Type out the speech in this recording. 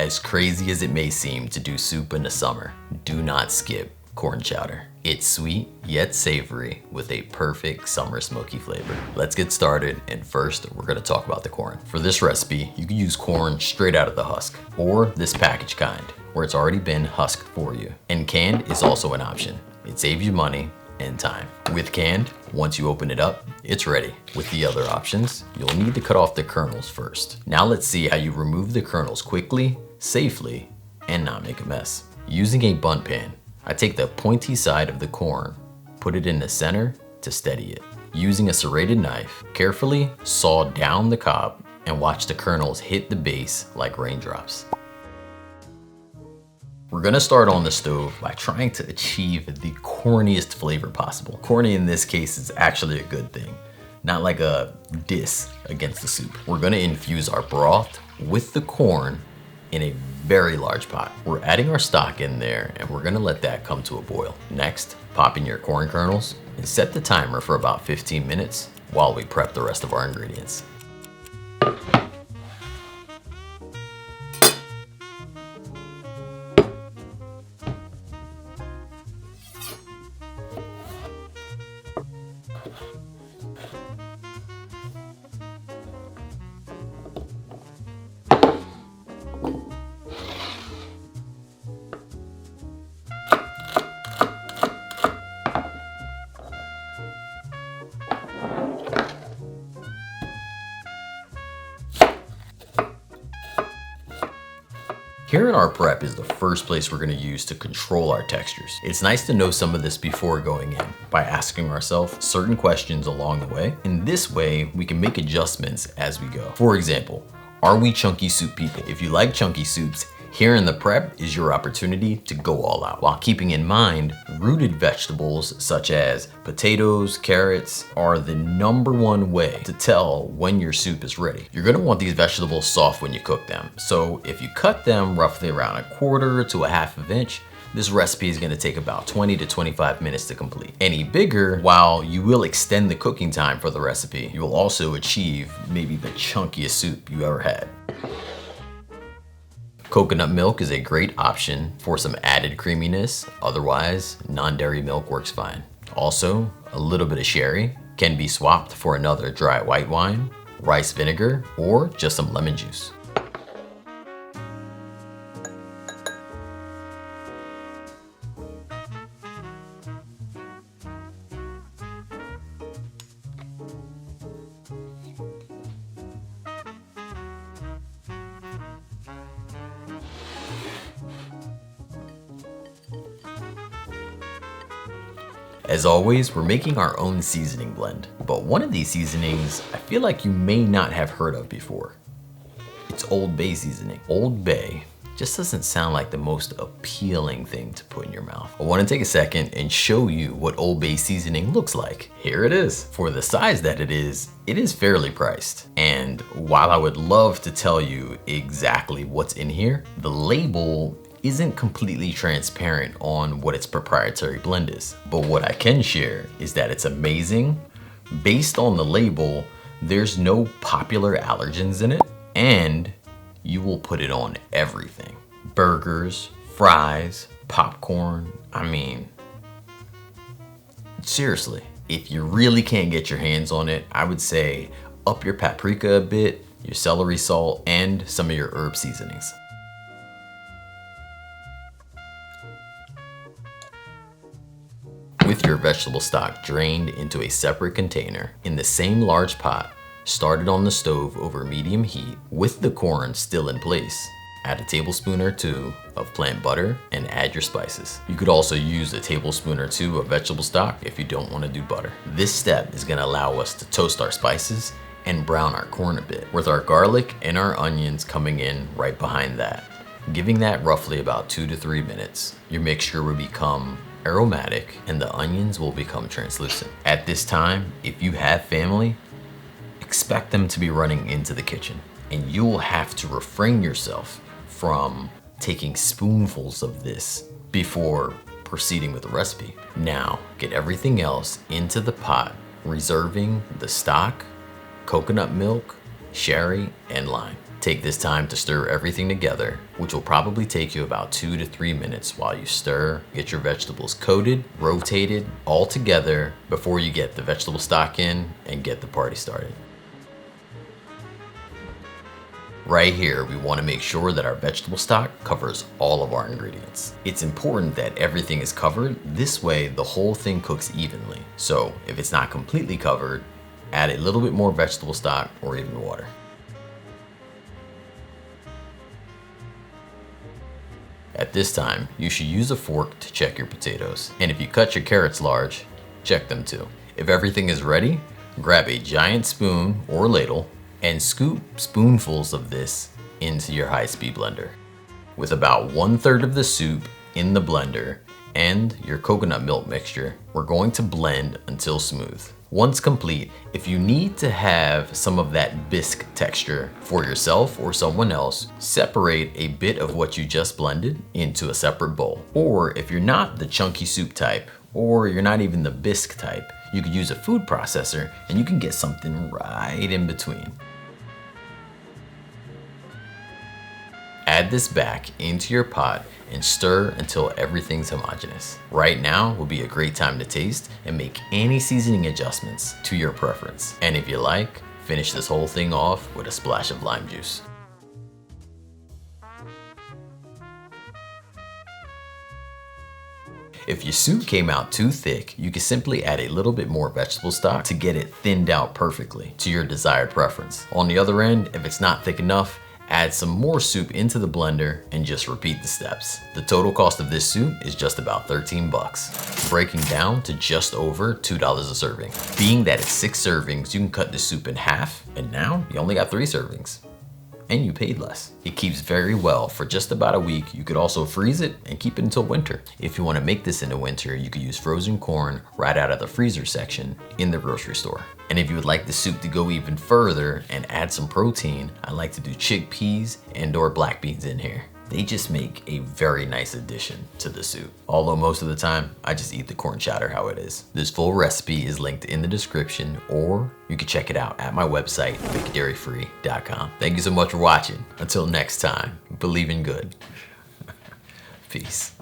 As crazy as it may seem to do soup in the summer, do not skip corn chowder. It's sweet yet savory with a perfect summer smoky flavor. Let's get started, and first we're gonna talk about the corn. For this recipe, you can use corn straight out of the husk, or this packaged kind, where it's already been husked for you. And canned is also an option. It saves you money and time. With canned, once you open it up, it's ready. With the other options, you'll need to cut off the kernels first. Now let's see how you remove the kernels quickly, safely, and not make a mess. Using a bundt pan, I take the pointy side of the corn, put it in the center to steady it. Using a serrated knife, carefully saw down the cob and watch the kernels hit the base like raindrops. We're gonna start on the stove by trying to achieve the corniest flavor possible. Corny in this case is actually a good thing, not like a diss against the soup. We're gonna infuse our broth with the corn in a very large pot. We're adding our stock in there and we're gonna let that come to a boil. Next, pop in your corn kernels and set the timer for about 15 minutes while we prep the rest of our ingredients. Here in our prep is the first place we're gonna use to control our textures. It's nice to know some of this before going in by asking ourselves certain questions along the way. In this way, we can make adjustments as we go. For example, are we chunky soup people? If you like chunky soups, here in the prep is your opportunity to go all out, while keeping in mind rooted vegetables such as potatoes, carrots are the #1 way to tell when your soup is ready. You're gonna want these vegetables soft when you cook them. So if you cut them roughly around 1/4 to 1/2 inch, this recipe is gonna take about 20 to 25 minutes to complete. Any bigger, while you will extend the cooking time for the recipe, you will also achieve maybe the chunkiest soup you ever had. Coconut milk is a great option for some added creaminess. Otherwise, non-dairy milk works fine. Also, a little bit of sherry can be swapped for another dry white wine, rice vinegar, or just some lemon juice. As always, we're making our own seasoning blend, but one of these seasonings I feel like you may not have heard of before. It's Old Bay seasoning. Old Bay just doesn't sound like the most appealing thing to put in your mouth. I want to take a second and show you what Old Bay seasoning looks like. Here it is. For the size that it is fairly priced. And while I would love to tell you exactly what's in here, the label isn't completely transparent on what its proprietary blend is. But what I can share is that it's amazing. Based on the label, there's no popular allergens in it, and you will put it on everything. Burgers, fries, popcorn, I mean, seriously. If you really can't get your hands on it, I would say up your paprika a bit, your celery salt, and some of your herb seasonings. With your vegetable stock drained into a separate container in the same large pot, start it on the stove over medium heat with the corn still in place. Add a tablespoon or 2 of plant butter and add your spices. You could also use a tablespoon or 2 of vegetable stock if you don't want to do butter. This step is going to allow us to toast our spices and brown our corn a bit, with our garlic and our onions coming in right behind that. Giving that roughly about 2 to 3 minutes, your mixture will become aromatic and the onions will become translucent. At this time, if you have family, expect them to be running into the kitchen, and you will have to refrain yourself from taking spoonfuls of this before proceeding with the recipe. Now, get everything else into the pot, reserving the stock, coconut milk, sherry, and lime. Take this time to stir everything together, which will probably take you about 2 to 3 minutes while you stir, get your vegetables coated, rotated, all together before you get the vegetable stock in and get the party started. Right here, we want to make sure that our vegetable stock covers all of our ingredients. It's important that everything is covered. This way, the whole thing cooks evenly. So if it's not completely covered, add a little bit more vegetable stock or even water. At this time, you should use a fork to check your potatoes. And if you cut your carrots large, check them too. If everything is ready, grab a giant spoon or ladle and scoop spoonfuls of this into your high-speed blender. With about 1/3 of the soup in the blender and your coconut milk mixture, we're going to blend until smooth. Once complete, if you need to have some of that bisque texture for yourself or someone else, separate a bit of what you just blended into a separate bowl. Or if you're not the chunky soup type, or you're not even the bisque type, you could use a food processor and you can get something right in between. Add this back into your pot and stir until everything's homogeneous. Right now will be a great time to taste and make any seasoning adjustments to your preference. And if you like, finish this whole thing off with a splash of lime juice. If your soup came out too thick, you can simply add a little bit more vegetable stock to get it thinned out perfectly to your desired preference. On the other end, if it's not thick enough, add some more soup into the blender and just repeat the steps. The total cost of this soup is just about 13 bucks, breaking down to just over $2 a serving. Being that it's 6 servings, you can cut this soup in half, and now you only got 3 servings. And you paid less. It keeps very well for just about a week. You could also freeze it and keep it until winter. If you want to make this into winter, you could use frozen corn right out of the freezer section in the grocery store. And if you would like the soup to go even further and add some protein, I like to do chickpeas and or black beans in here. They just make a very nice addition to the soup. Although most of the time, I just eat the corn chowder how it is. This full recipe is linked in the description, or you can check it out at my website, makeitdairyfree.com. Thank you so much for watching. Until next time, believe in good. Peace.